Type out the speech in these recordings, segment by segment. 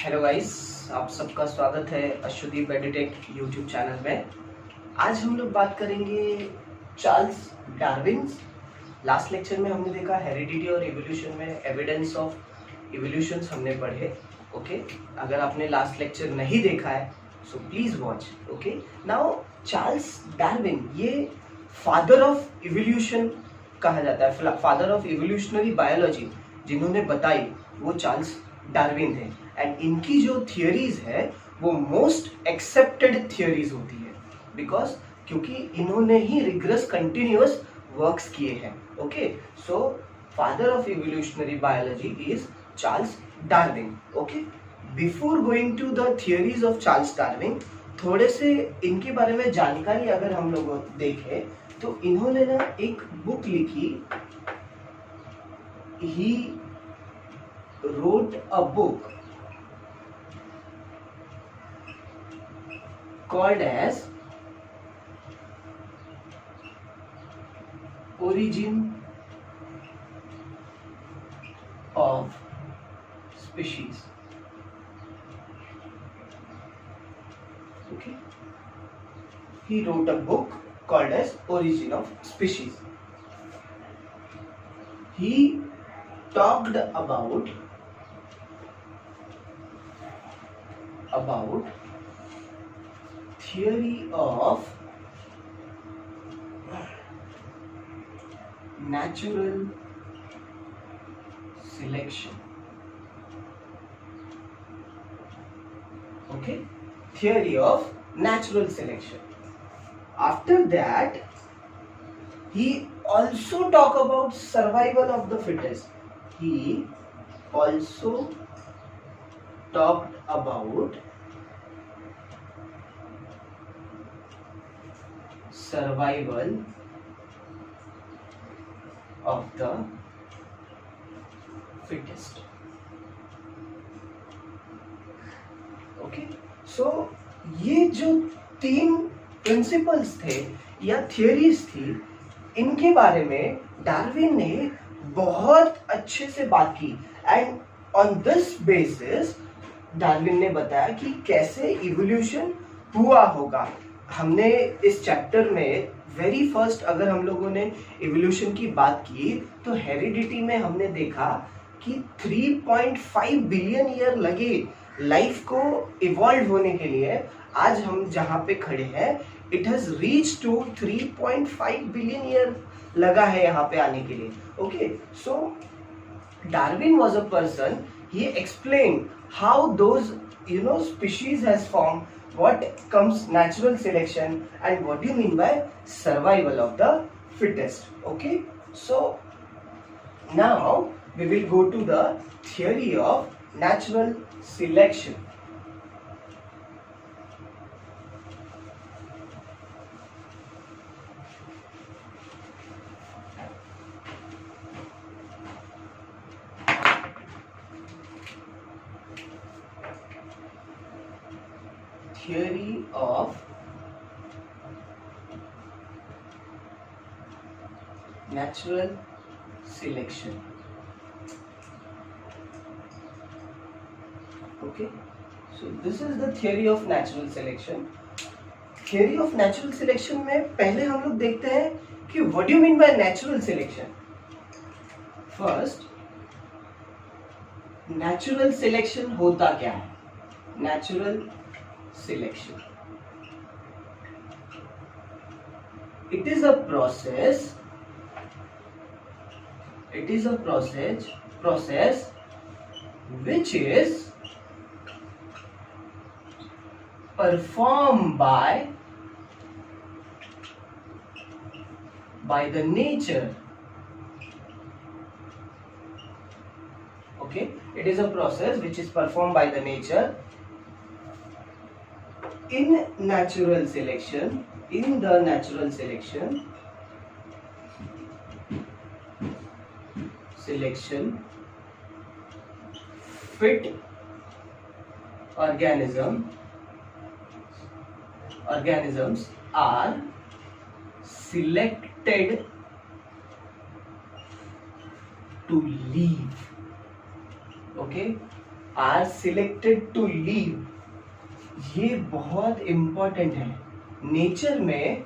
Hello guys, आप सबका स्वागत है अश्वदीप एडिटेक यूट्यूब चैनल में। आज हम लोग बात करेंगे चार्ल्स डार्विन। लास्ट लेक्चर में हमने देखा हेरिडिटी और इवोल्यूशन में एविडेंस ऑफ इवोल्यूशन हमने पढ़े। ओके, अगर आपने लास्ट लेक्चर नहीं देखा है so please watch. Okay, now Charles Darwin ये फादर ऑफ इवोल्यूशन कहा जाता है, फादर ऑफ इवोल्यूशनरी बायोलॉजी जिन्होंने बताई वो चार्ल्स डार्विन थे। एंड इनकी जो थियोरीज है वो मोस्ट एक्सेप्टेड थियोरीज होती है बिकॉज क्योंकि इन्होंने ही रिग्रेस कंटिन्यूअस वर्क्स किए हैं। Okay, so father of evolutionary biology is Charles Darwin. Okay, before going to the theories of Charles Darwin, थोड़े से इनके बारे में जानकारी अगर हम लोग देखें तो इन्होंने ना एक बुक लिखी। ही wrote a book called as Origin of Species. Okay, he wrote a book called as Origin of Species. He talked about theory of natural selection. Okay, theory of natural selection. After that, he also talk about survival of the fittest. He also talked about survival of the fittest. Okay, so ये जो तीन principles थे या theories थी, इनके बारे में Darwin ने बहुत अच्छे से बात की। And on this basis Darwin ने बताया कि कैसे इवोल्यूशन हुआ होगा। हमने इस चैप्टर में वेरी फर्स्ट अगर हम लोगों ने इवोल्यूशन की बात की तो हेरिडिटी में हमने देखा कि 3.5 बिलियन ईयर लगे लाइफ को इवॉल्व होने के लिए। आज हम जहां पे खड़े हैं it has reach to 3.5 billion year लगा है यहाँ पे आने के लिए। Okay, so Darwin was a person, he explained how those species has formed, what comes natural selection, and what do you mean by survival of the fittest. Okay, so now we will go to the theory of natural selection. Theory of natural selection. Okay, so this is the theory of natural selection. Theory of natural selection में पहले हम लोग देखते हैं कि what do you mean by natural selection. First, natural selection होता क्या है? Natural selection, it is a process which is performed by the nature. Okay, it is a process which is performed by the nature. In the natural selection, fit organisms are selected to live. Okay, are selected to live, ये बहुत important है। Nature में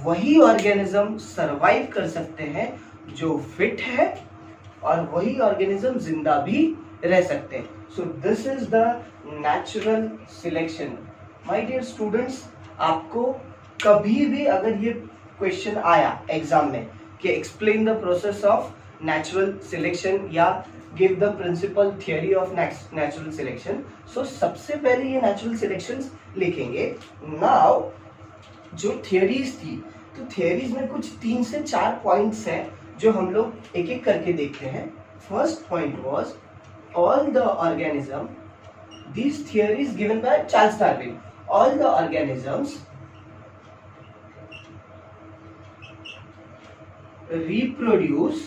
वही organism survive कर सकते हैं जो fit है, और वही ऑर्गेनिज्म जिंदा भी रह सकते हैं। So this is the natural selection. My dear students, आपको कभी भी अगर ये क्वेश्चन आया एग्जाम में कि explain the process of natural selection या give the principle theory of natural selection, so सबसे पहले ये नेचुरल सिलेक्शंस लिखेंगे। नाउ जो थियरीज थी, तो थियरीज में कुछ 3 से 4 पॉइंट्स हैं जो हम लोग एक एक करके देखते हैं। First point was all the organism, this theories given by Charles Darwin, all the organisms reproduce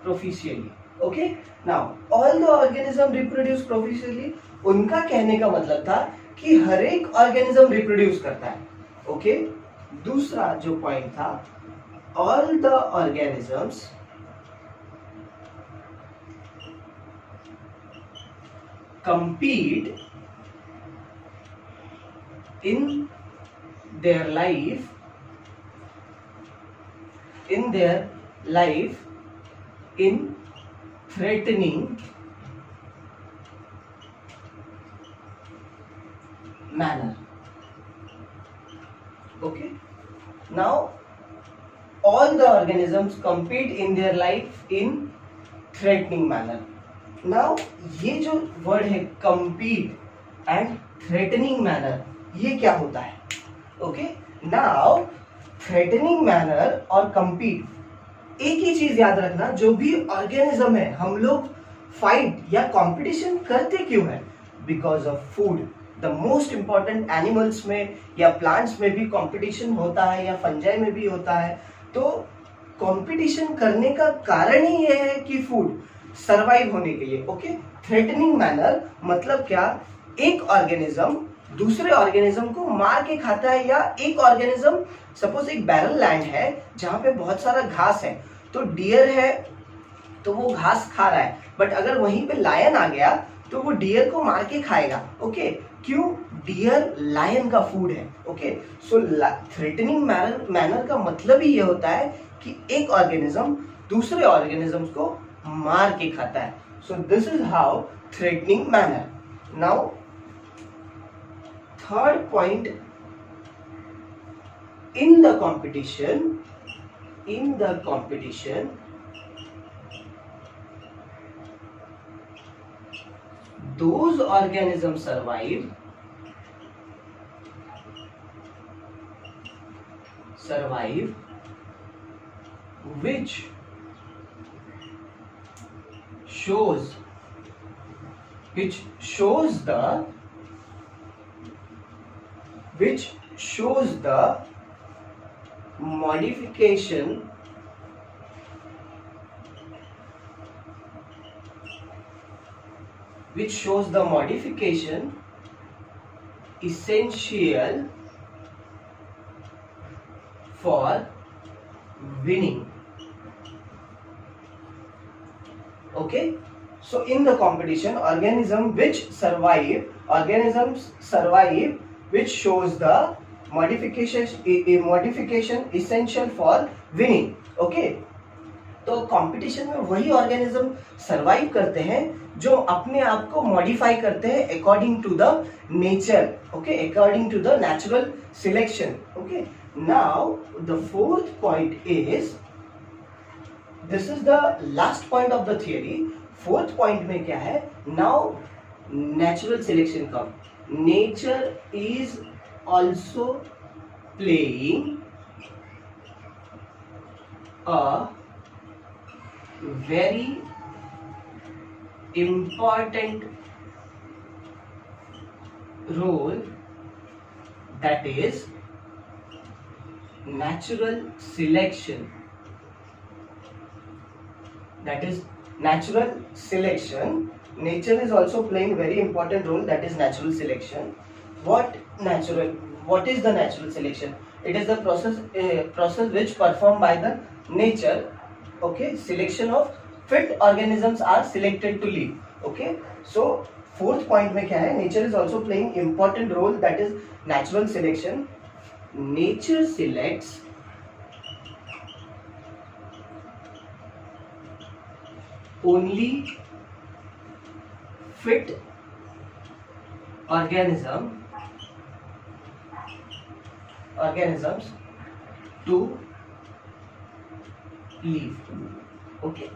proficiently. Okay, now all the organism reproduce proficiently, उनका कहने का मतलब था कि हर एक ऑर्गेनिज्म रिप्रोड्यूस करता है। ओके, दूसरा जो पॉइंट था, all the organisms compete in their life in threatening manner. Okay, now all the organisms compete in their life in threatening manner. Now ये जो वर्ड है compete and threatening manner, ये क्या होता है? ओके, नाउ थ्रेटनिंग मैनर और compete, एक ही चीज याद रखना, जो भी ऑर्गेनिज्म है हम लोग फाइट या कंपटीशन करते क्यों है? Because of food. The most important animals में या प्लांट्स में भी कंपटीशन होता है, या फंजाई में भी होता है। तो कंपटीशन करने का कारण ही ये है कि फूड सरवाइव होने के लिए। ओके, थ्रेटनिंग मैनर मतलब क्या? एक ऑर्गेनिज्म दूसरे ऑर्गेनिज्म को मार के खाता है, या एक ऑर्गेनिज्म, सपोज एक बैरल लैंड है जहां पे बहुत सारा घास है, तो डियर है तो वो घास खा रहा है, बट अगर वहीं पे लायन आ गया तो वो डियर को मार के खाएगा। ओके, क्यों? डियर लायन का फूड है। ओके, सो थ्रेटनिंग मैनर का मतलब ही ये होता है कि एक ऑर्गेनिज्म दूसरे ऑर्गेनिज्म को मार के खाता है। सो this is how threatening manner. Now third point, in the competition those organisms survive which shows the modification essential for winning. Okay, so in the competition, organisms survive which shows the modification essential for winning. Okay, तो competition में वही organism survive करते हैं जो अपने आप को modify करते हैं according to the nature. Okay, according to the natural selection. Okay, now the fourth point is, this is the last point of the theory. Fourth point में क्या है? नाउ नेचुरल सिलेक्शन का, nature is also playing a very important role, that is natural selection. Nature is also playing very important role, that is natural selection. what is the natural selection? It is the process which performed by the nature. Okay, selection of fit organisms are selected to live. Okay, so fourth point में क्या है? Nature is also playing important role, that is natural selection. Nature selects only fit organisms to live. Okay,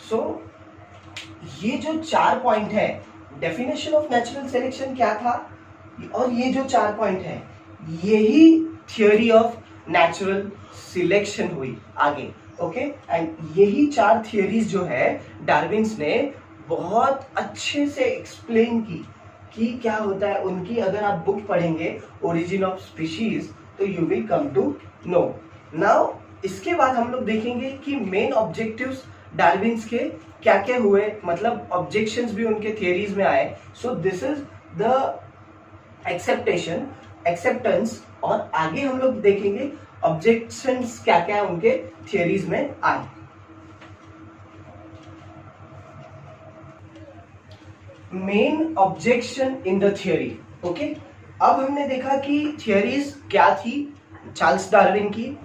so ये जो 4 point है, definition of natural selection क्या था, और ये जो 4 पॉइंट है, यही थियोरी ऑफ नेचुरल सिलेक्शन हुई आगे. ओके, एंड यही 4 थियोरीज जो है डार्विन्स ने बहुत अच्छे से एक्सप्लेन की कि क्या होता है उनकी. अगर आप बुक पढ़ेंगे ओरिजिन ऑफ स्पीशीज तो you will come to know. Now इसके बाद हम लोग देखेंगे कि मेन ऑब्जेक्टिव्स डार्विन्स के क्या क्या हुए, मतलब ऑब्जेक्शंस भी उनके थियरीज में आए. सो दिस इज द एक्सेप्टेंस, और आगे हम लोग देखेंगे ऑब्जेक्शंस क्या क्या उनके थियरीज में आए. Main objection in the theory. Okay, अब हमने देखा कि थियरीज क्या थी चार्ल्स डार्विन की.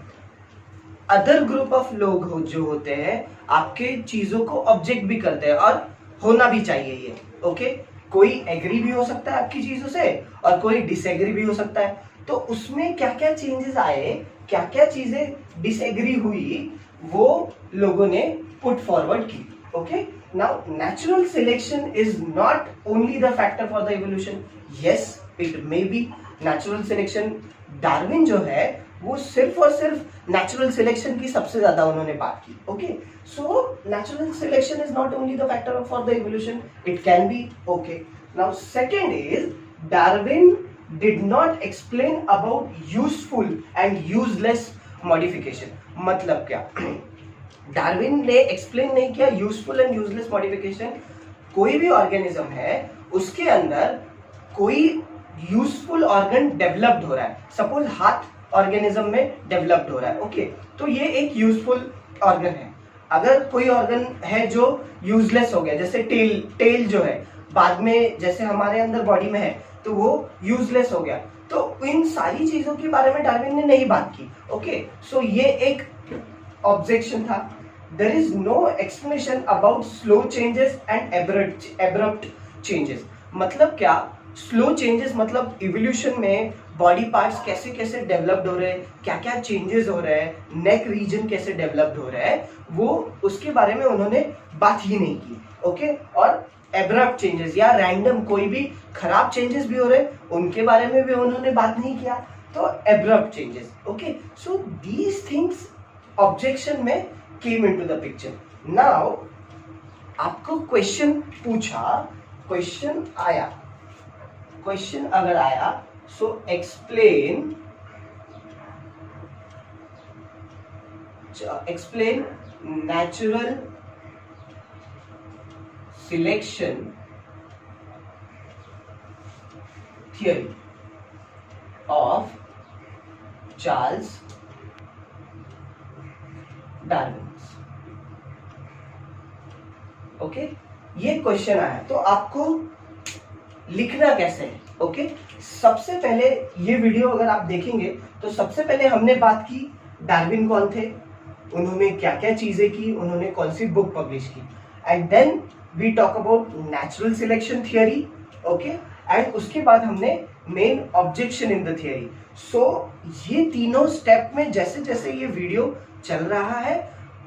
अदर ग्रुप ऑफ लोग जो होते हैं आपके चीजों को ऑब्जेक्ट भी करते हैं, और होना भी चाहिए ये. ओके, कोई एग्री भी हो सकता है आपकी चीजों से और कोई डिसएग्री भी हो सकता है. तो उसमें क्या क्या चेंजेस आए, क्या क्या चीजें डिसएग्री हुई, वो लोगों ने पुट फॉरवर्ड की. Okay, now natural selection is not only the factor for the evolution. Yes, it may be natural selection. Darwin जो है वो सिर्फ और सिर्फ नेचुरल सिलेक्शन की सबसे ज्यादा उन्होंने बात की. Okay, so natural selection is not only the factor for the evolution, it can be. Okay, now second is Darwin did not explain about useful and useless modification. मतलब क्या? डार्विन ने explain नहीं किया यूजफुल एंड यूजलेस मॉडिफिकेशन. कोई भी organism है उसके अंदर कोई यूजफुल ऑर्गन डेवलप्ड हो रहा है. सपोज हाथ ऑर्गेनिज्म में डेवलप्ड हो रहा है. ओके, तो ये एक यूजफुल ऑर्गन है. अगर कोई ऑर्गन है जो यूजलेस हो गया, जैसे टेल जो है बाद में जैसे हमारे अंदर बॉडी में है तो वो यूजलेस हो गया, तो इन सारी चीजों के बारे में डार्विन ने नहीं बात की. ओके, सो ये एक ऑब्जेक्शन था. There is no explanation about slow changes and abrupt changes. मतलब क्या? स्लो चेंजेस मतलब इवोल्यूशन में बॉडी पार्ट्स कैसे कैसे डेवलप्ड हो रहे हैं, क्या क्या चेंजेस हो रहे हैं, नेक रीजन कैसे डेवलप्ड हो रहा है, वो उसके बारे में उन्होंने बात ही नहीं की. ओके, और एब्रप्ट चेंजेस या रैंडम कोई भी खराब चेंजेस भी हो रहे हैं उनके बारे में भी उन्होंने बात नहीं किया. तो abrupt changes. Okay, so these things objection में came into the picture. Now आपको क्वेश्चन पूछा, क्वेश्चन अगर आया, so explain natural selection theory of Charles Darwin. Okay, ये क्वेश्चन आया तो आपको लिखना कैसे है. ओके, सबसे पहले ये वीडियो अगर आप देखेंगे तो सबसे पहले हमने बात की डार्विन कौन थे, उन्होंने क्या क्या चीजें की, उन्होंने कौन सी बुक पब्लिश की, and then we talk about natural selection theory. Okay, and उसके बाद हमने main objection in the theory. So ये तीनों स्टेप में जैसे जैसे ये वीडियो चल रहा है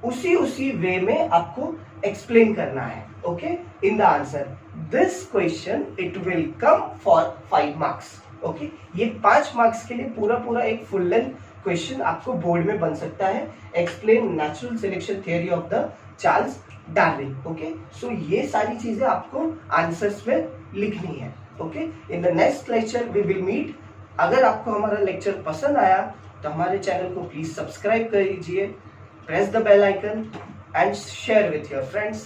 उसी वे में आपको एक्सप्लेन करना है. Okay, in the answer this question it will come for 5 marks. Okay, ये 5 मार्क्स के लिए पूरा एक फुल लेंथ क्वेश्चन आपको बोर्ड में बन सकता है. Explain natural selection theory of the Charles Darwin. Okay, so ये सारी चीजें आपको आंसर्स में लिखनी है. Okay, in the next lecture we will meet. अगर आपको हमारा लेक्चर पसंद आया तो हमारे चैनल को प्लीज सब्सक्राइब कर लीजिए, press the bell icon and share with your friends.